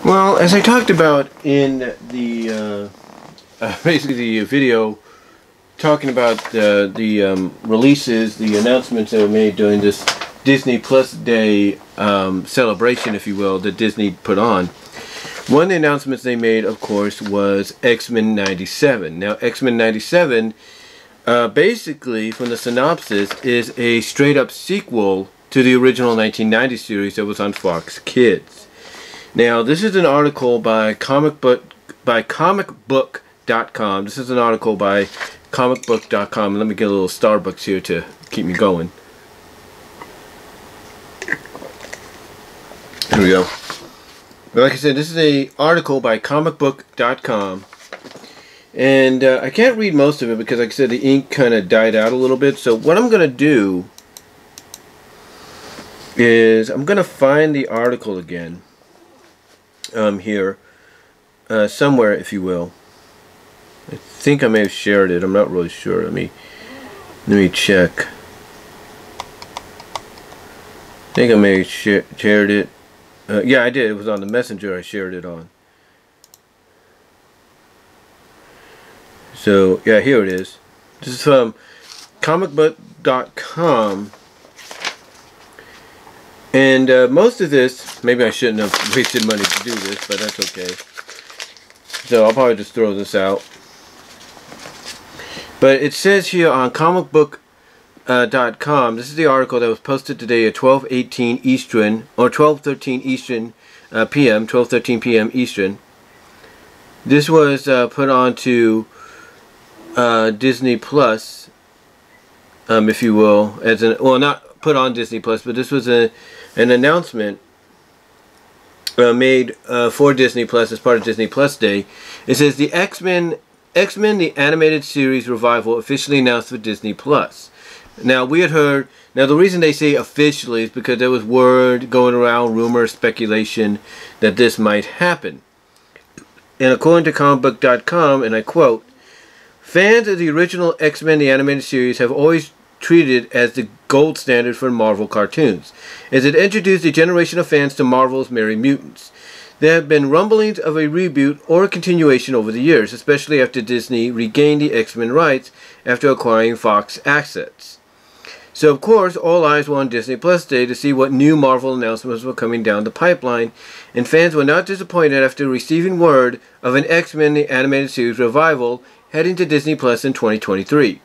Well, as I talked about in the basically the video talking about the releases, the announcements that were made during this Disney Plus Day celebration, if you will, that Disney put on. One of the announcements they made, of course, was X-Men 97. Now, X-Men 97, basically, from the synopsis, is a straight-up sequel to the original 1990 series that was on Fox Kids. Now, this is an article by comicbook.com. This is an article by comicbook.com. Let me get a little Starbucks here to keep me going. Here we go. But like I said, this is an article by comicbook.com. And I can't read most of it because, like I said, the ink kind of died out a little bit. So what I'm going to do is I'm going to find the article again. Here somewhere, if you will. I think I may have shared it. I'm not really sure. Let me check. I think I may have shared it. Yeah, I did. It was on the messenger I shared it on. So yeah, here it is. This is from comicbook.com. And most of this, maybe I shouldn't have wasted money to do this, but that's okay. So I'll probably just throw this out. But it says here on comicbook.com, this is the article that was posted today at 12:18 Eastern, or 12:13 Eastern p.m., 12:13 p.m. Eastern. This was put onto Disney Plus, if you will, as an, well, not put on Disney Plus, but this was an announcement made for Disney Plus as part of Disney Plus Day. It says the X-Men the animated series revival officially announced for Disney Plus. Now we had heard, now the reason they say officially is because there was word going around, rumor, speculation that this might happen. And according to comicbook.com, and I quote, "Fans of the original X-Men the animated series have always treated it as the gold standard for Marvel cartoons, as it introduced a generation of fans to Marvel's Merry Mutants. There have been rumblings of a reboot or a continuation over the years, especially after Disney regained the X-Men rights after acquiring Fox assets. So of course, all eyes were on Disney Plus Day to see what new Marvel announcements were coming down the pipeline, and fans were not disappointed after receiving word of an X-Men the animated series revival heading to Disney Plus in 2023.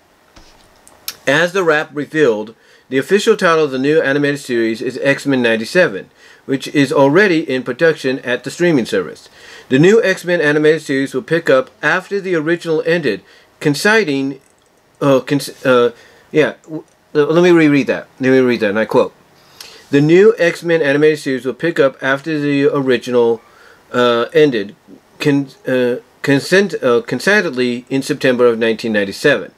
As the wrap revealed, the official title of the new animated series is X-Men 97, which is already in production at the streaming service. The new X-Men animated series will pick up after the original ended, coinciding, let me reread that, and I quote, "The new X-Men animated series will pick up after the original ended, coincidentally in September of 1997.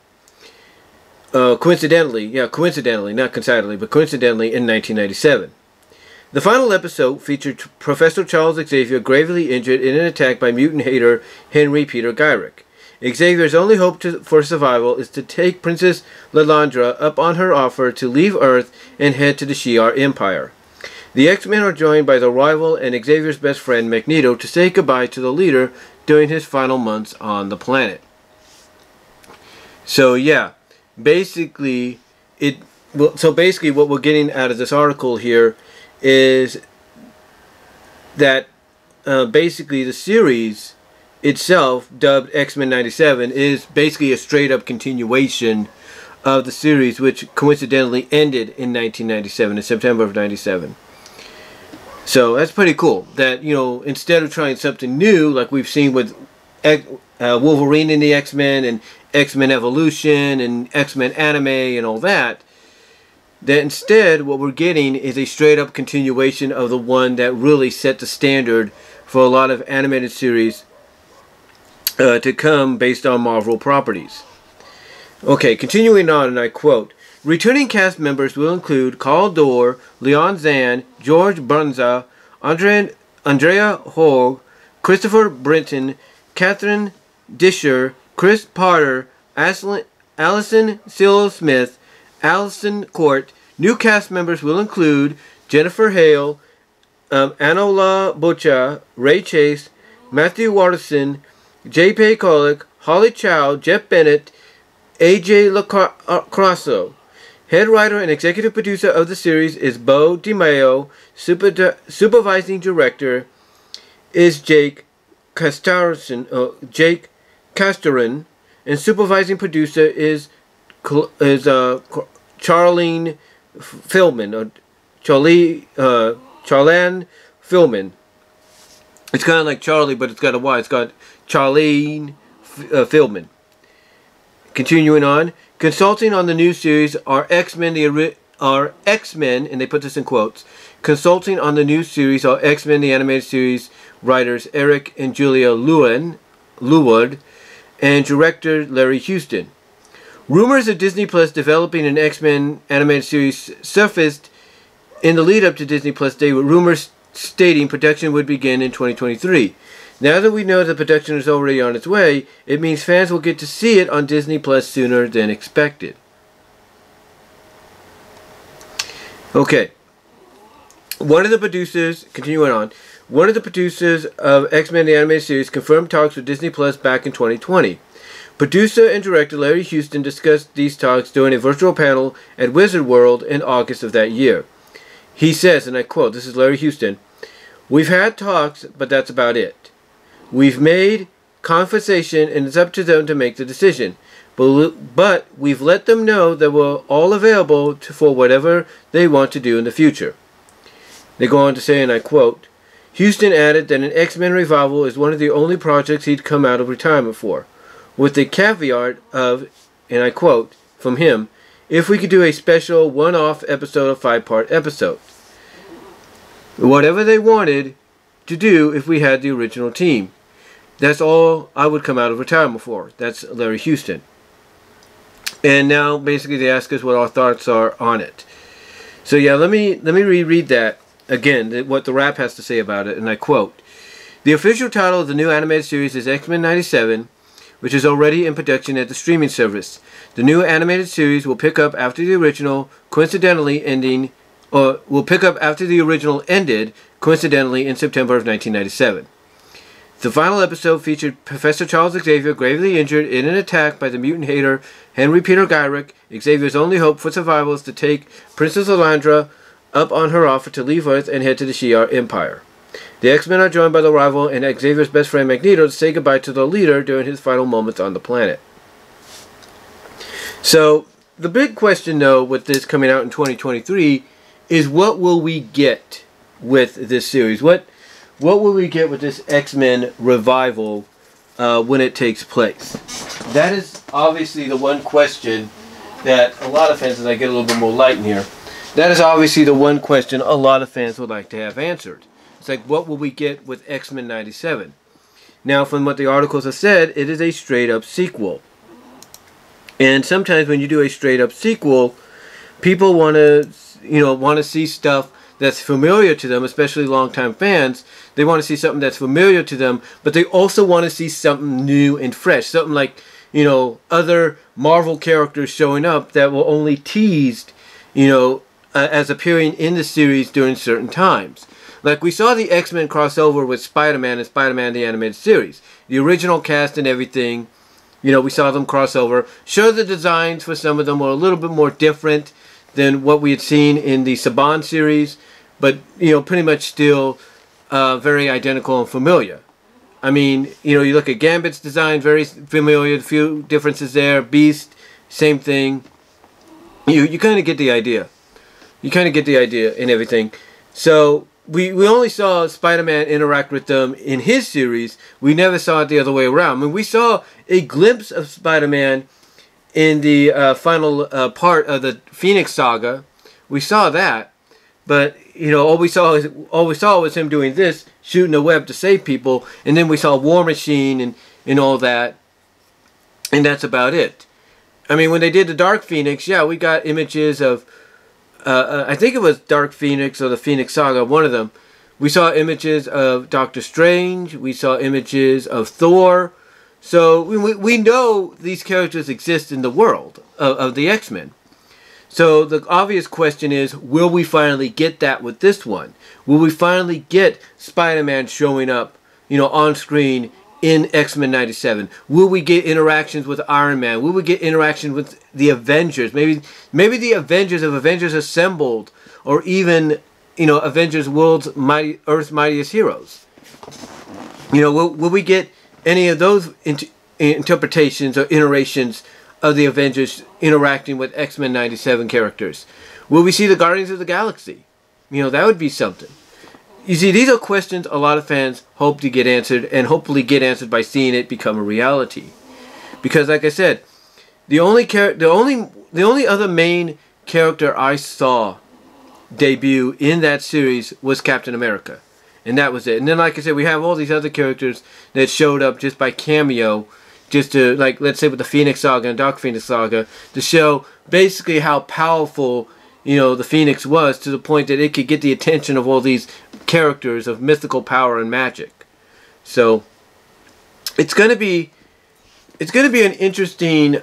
Coincidentally, not coincidentally, but coincidentally in 1997. The final episode featured Professor Charles Xavier gravely injured in an attack by mutant hater Henry Peter Gyrick. Xavier's only hope for survival is to take Princess Lilandra up on her offer to leave Earth and head to the Shi'ar Empire. The X-Men are joined by the rival and Xavier's best friend Magneto to say goodbye to the leader during his final months on the planet." So yeah, basically what we're getting out of this article here is that basically the series itself, dubbed X-Men 97, is basically a straight up continuation of the series, which coincidentally ended in 1997, in September of 97. So that's pretty cool that, you know, instead of trying something new like we've seen with Wolverine and the X-Men and X-Men Evolution and X-Men Anime and all that, that instead what we're getting is a straight up continuation of the one that really set the standard for a lot of animated series to come based on Marvel properties. Okay, continuing on, and I quote, "Returning cast members will include Carl Dor, Leon Zan, George Brunza, Andrea Hogue, Christopher Brinton, Catherine Disher, Chris Potter, Allison Silo-Smith, Allison Court. New cast members will include Jennifer Hale, Anola Bocha, Ray Chase, Matthew Watterson, J.P. Colick, Holly Chow, Jeff Bennett, A.J. Lacrosso. Head writer and executive producer of the series is Bo DiMaio. Supervising director is Jake Castarin, and supervising producer is Charlene Philman, Charlene Philman. It's kind of like Charlie, but it's got a Y. It's got Charlene Philman. Continuing on, consulting on the new series are X-Men, and they put this in quotes. Consulting on the new series are X-Men, the animated series writers Eric and Julia Lewood, and director Larry Houston. Rumors of Disney Plus developing an X-Men animated series surfaced in the lead-up to Disney Plus Day, with rumors stating production would begin in 2023. Now that we know that production is already on its way, it means fans will get to see it on Disney Plus sooner than expected. Okay. One of the producers of X-Men the Animated Series confirmed talks with Disney Plus back in 2020. Producer and director Larry Houston discussed these talks during a virtual panel at Wizard World in August of that year. He says, and I quote, this is Larry Houston, "We've had talks, but that's about it. We've made conversation, and it's up to them to make the decision. But we've let them know that we're all available for whatever they want to do in the future." They go on to say, and I quote, Houston added that an X-Men revival is one of the only projects he'd come out of retirement for, with the caveat of, and I quote from him, "if we could do a special one-off episode, a 5-part episode. Whatever they wanted to do if we had the original team. That's all I would come out of retirement for." That's Larry Houston. And now basically they ask us what our thoughts are on it. So yeah, let me reread that again, what the Wrap has to say about it, and I quote, "The official title of the new animated series is X-Men 97, which is already in production at the streaming service. The new animated series will pick up after the original, ended, coincidentally in September of 1997. The final episode featured Professor Charles Xavier gravely injured in an attack by the mutant hater Henry Peter Gyrick. Xavier's only hope for survival is to take Princess Alandra up on her offer to leave Earth and head to the Shi'ar Empire. The X-Men are joined by the rival and Xavier's best friend Magneto to say goodbye to the leader during his final moments on the planet." So, the big question though with this coming out in 2023 is what will we get with this series? What will we get with this X-Men revival when it takes place? That is obviously the one question that a lot of fans, as I get a little bit more light in here, that is obviously the one question a lot of fans would like to have answered. It's like, what will we get with X-Men 97? Now, from what the articles have said, it is a straight-up sequel. And sometimes when you do a straight-up sequel, people want to see stuff that's familiar to them, especially longtime fans. They want to see something that's familiar to them, but they also want to see something new and fresh. Something like, other Marvel characters showing up that were only teased, as appearing in the series during certain times. Like we saw the X-Men crossover with Spider-Man and Spider-Man the Animated Series. The original cast and everything, we saw them cross over. Sure, the designs for some of them were a little bit more different than what we had seen in the Saban series, but, pretty much still very identical and familiar. I mean, you look at Gambit's design, very familiar, a few differences there. Beast, same thing. You kind of get the idea. You kind of get the idea and everything. So, we only saw Spider-Man interact with them in his series. We never saw it the other way around. I mean, we saw a glimpse of Spider-Man in the final part of the Phoenix Saga. We saw that. But, all we saw was him doing this, shooting a web to save people. And then we saw War Machine and all that. And that's about it. I mean, when they did the Dark Phoenix, yeah, we got images of I think it was Dark Phoenix or the Phoenix Saga, one of them. We saw images of Doctor Strange. We saw images of Thor. So we know these characters exist in the world of the X-Men. So the obvious question is, will we finally get that with this one? Will we finally get Spider-Man showing up, on screen in X-Men 97? Will we get interactions with Iron Man? Will we get interactions with the Avengers? Maybe the Avengers of Avengers Assembled, or even, Avengers Earth's Mightiest Heroes. Will we get any of those interpretations or iterations of the Avengers interacting with X-Men 97 characters? Will we see the Guardians of the Galaxy? That would be something. You see, these are questions a lot of fans hope to get answered, and hopefully get answered by seeing it become a reality. Because, like I said, the only other main character I saw debut in that series was Captain America, and that was it. And then, like I said, we have all these other characters that showed up just by cameo, just to, like, let's say with the Phoenix Saga and Dark Phoenix Saga, to show basically how powerful, the Phoenix was, to the point that it could get the attention of all these characters of mythical power and magic. So it's going to be an interesting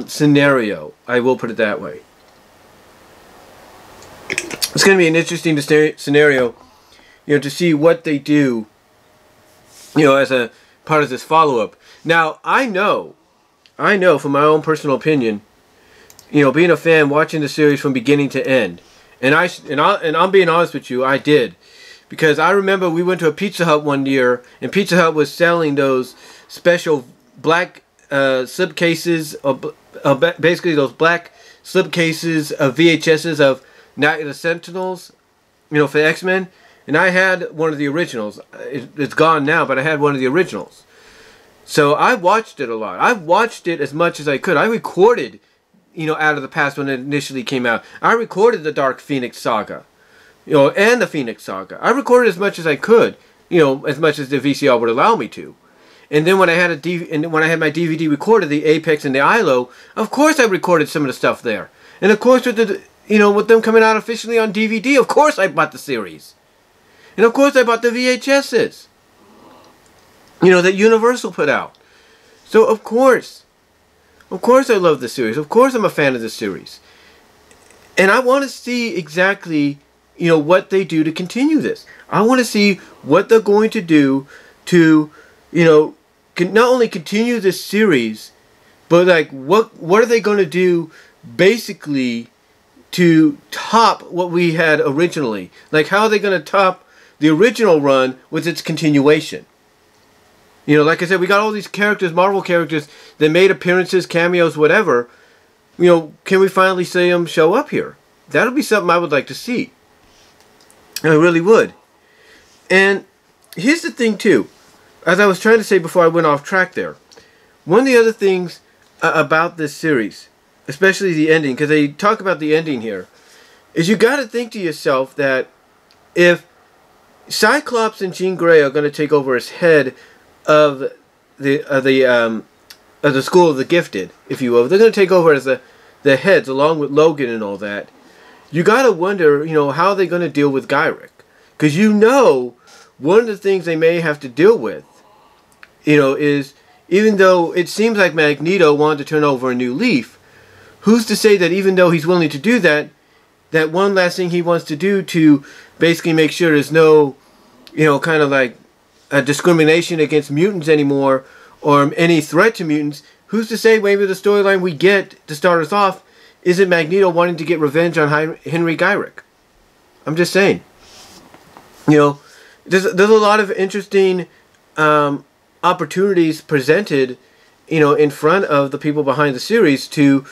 scenario. I will put it that way. It's going to be an interesting scenario, to see what they do, as a part of this follow-up. Now, I know from my own personal opinion, being a fan, watching the series from beginning to end, and I'm being honest with you, I did, because I remember we went to a Pizza Hut one year, and Pizza Hut was selling those special black slipcases, basically those black slipcases of VHSs of Night of the Sentinels, for X-Men. And I had one of the originals. It's gone now, but I had one of the originals. So I watched it a lot. I watched it as much as I could. I recorded, Out of the Past when it initially came out. I recorded the Dark Phoenix Saga, and the Phoenix Saga. I recorded as much as I could, as much as the VCR would allow me to. And then when I had my DVD recorded, the Apex and the ILO, of course I recorded some of the stuff there. And of course with with them coming out officially on DVD, of course I bought the series. And of course I bought the VHSs, that Universal put out. So of course I love the series. Of course I'm a fan of the series. And I want to see exactly, what they do to continue this. I want to see what they're going to do to, not only continue this series, but like what are they going to do basically to top what we had originally? Like, how are they going to top the original run with its continuation? Like I said, we got all these characters, Marvel characters, that made appearances, cameos, whatever. Can we finally see them show up here? That'll be something I would like to see. I really would. And here's the thing, too. As I was trying to say before I went off track there, one of the other things about this series, especially the ending, because they talk about the ending here, is you got to think to yourself that if Cyclops and Jean Grey are going to take over as head of the School of the Gifted, if you will, they're going to take over as the heads along with Logan and all that. You got to wonder, how are they going to deal with Gyrick? Because one of the things they may have to deal with, is, even though it seems like Magneto wanted to turn over a new leaf, who's to say that even though he's willing to do that, that one last thing he wants to do to basically make sure there's no, kind of like a discrimination against mutants anymore, or any threat to mutants, who's to say maybe the storyline we get to start us off isn't Magneto wanting to get revenge on Henry Gyrick? I'm just saying. There's a lot of interesting opportunities presented, in front of the people behind the series to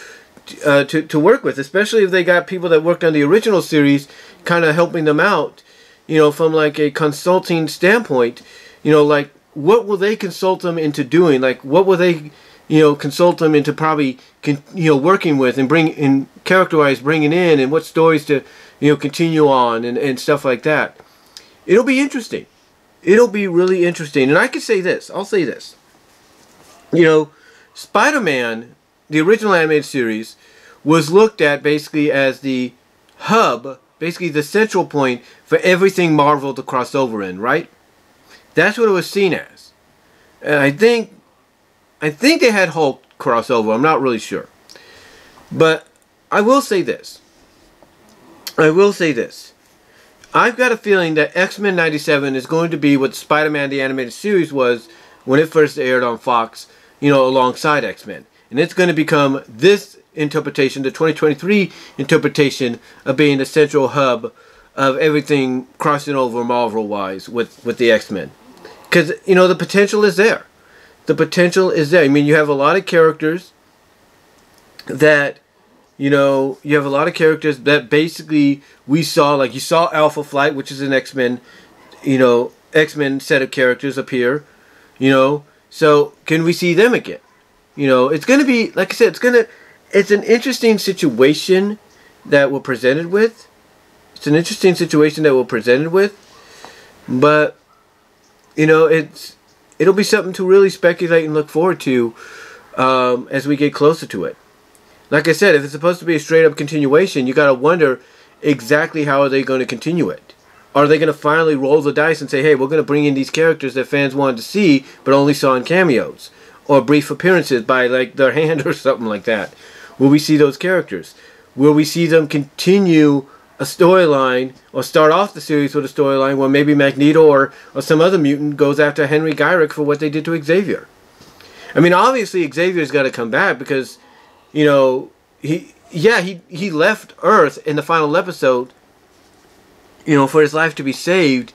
work with, especially if they got people that worked on the original series kind of helping them out, from like a consulting standpoint. Like, what will they consult them into doing? Like, what will they, consult them into probably, working with and bringing in, and what stories to, continue on and stuff like that. It'll be interesting. It'll be really interesting. And I can say this. I'll say this. Spider-Man, the original animated series, was looked at basically as the hub, basically the central point for everything Marvel to cross over in, right? That's what it was seen as. And I think they had Hulk crossover. I'm not really sure. But I will say this. I've got a feeling that X-Men 97 is going to be what Spider-Man the Animated Series was when it first aired on Fox, you know, alongside X-Men. And it's going to become this interpretation, the 2023 interpretation of being the central hub of everything crossing over Marvel-wise with the X-Men. Because, you know, the potential is there. The potential is there. I mean, you have a lot of characters that, you know, basically we saw, like you saw Alpha Flight, which is an X-Men, you know, X-Men set of characters appear, you know. So, can we see them again? You know, it's going to be, like I said, it's an interesting situation that we're presented with. But, you know, it'll be something to really speculate and look forward to as we get closer to it. Like I said, if it's supposed to be a straight-up continuation, you got to wonder exactly how are they going to continue it. Are they going to finally roll the dice and say, hey, we're going to bring in these characters that fans wanted to see but only saw in cameos or brief appearances by, like, their hand or something like that? Will we see those characters? Will we see them continue a storyline or start off the series with a storyline where maybe Magneto or some other mutant goes after Henry Gyrick for what they did to Xavier? I mean, obviously Xavier's got to come back because, you know, he left Earth in the final episode, you know, for his life to be saved,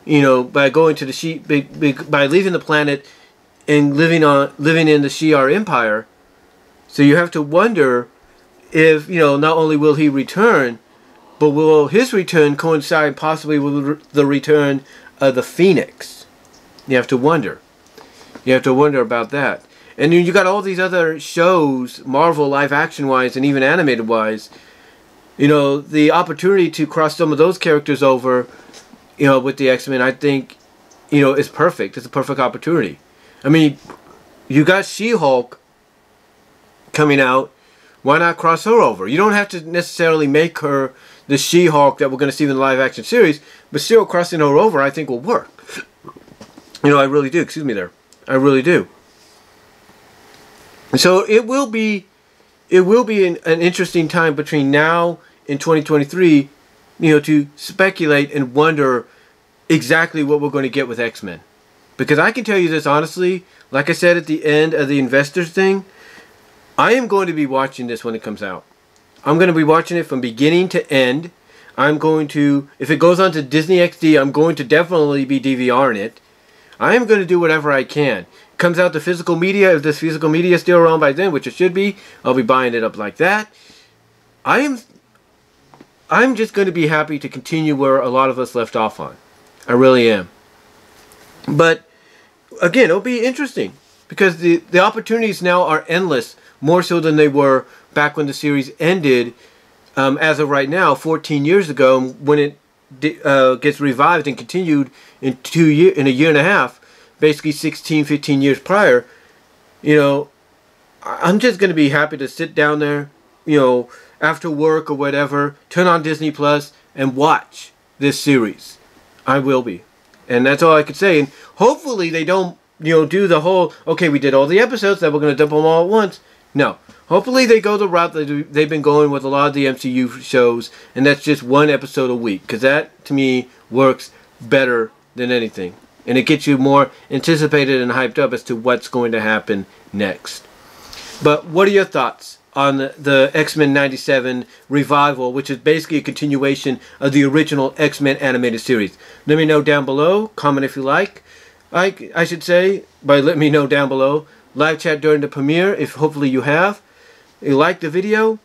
you know, by going to the by leaving the planet and living in the Shi'ar Empire. So you have to wonder if, you know, not only will he return, but will his return coincide possibly with the return of the Phoenix? You have to wonder. You have to wonder about that. And then you got all these other shows, Marvel live action wise and even animated wise. You know, the opportunity to cross some of those characters over, you know, with the X-Men, I think, you know, is perfect. It's a perfect opportunity. I mean, you got She-Hulk coming out. Why not cross her over? You don't have to necessarily make her the She-Hulk that we're going to see in the live action series, but still crossing her over I think will work. You know, I really do. Excuse me there. I really do. So it will be an interesting time between now and 2023, you know, to speculate and wonder exactly what we're going to get with X-Men. Because I can tell you this honestly, like I said at the end of the Investors thing, I am going to be watching this when it comes out. I'm going to be watching it from beginning to end. I'm going to, if it goes on to Disney XD, I'm going to definitely be DVRing it. I am going to do whatever I can. Comes out to physical media, if this physical media is still around by then, which it should be, I'll be buying it up like that. I'm just going to be happy to continue where a lot of us left off on. I really am. But again, it'll be interesting because the opportunities now are endless, more so than they were back when the series ended. As of right now, 14 years ago, when it gets revived and continued in a year and a half. Basically 16, 15 years prior, you know, I'm just going to be happy to sit down there, you know, after work or whatever, turn on Disney Plus and watch this series. I will be. And that's all I could say. And hopefully they don't, you know, do the whole, okay, we did all the episodes, that we're going to dump them all at once. No. Hopefully they go the route that they've been going with a lot of the MCU shows, and that's just one episode a week. Because that, to me, works better than anything. And it gets you more anticipated and hyped up as to what's going to happen next. But what are your thoughts on the X-Men 97 revival, which is basically a continuation of the original X-Men animated series? Let me know down below. Comment if you like. I should say, by let me know down below. Live chat during the premiere, if hopefully you have. If you like the video,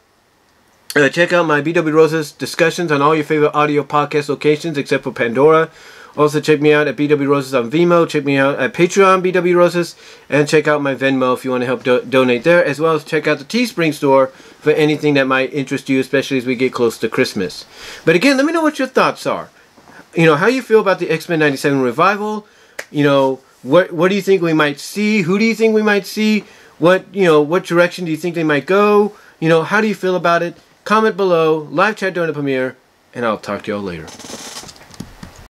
check out my BW Roses discussions on all your favorite audio podcast locations except for Pandora. Also, check me out at BW Roses on VENMO. Check me out at Patreon, BW Roses. And check out my Venmo if you want to help donate there. As well as check out the Teespring store for anything that might interest you, especially as we get close to Christmas. But again, let me know what your thoughts are. You know, how you feel about the X-Men 97 revival. You know, what do you think we might see? Who do you think we might see? What direction do you think they might go? You know, how do you feel about it? Comment below, live chat during the premiere, and I'll talk to y'all later.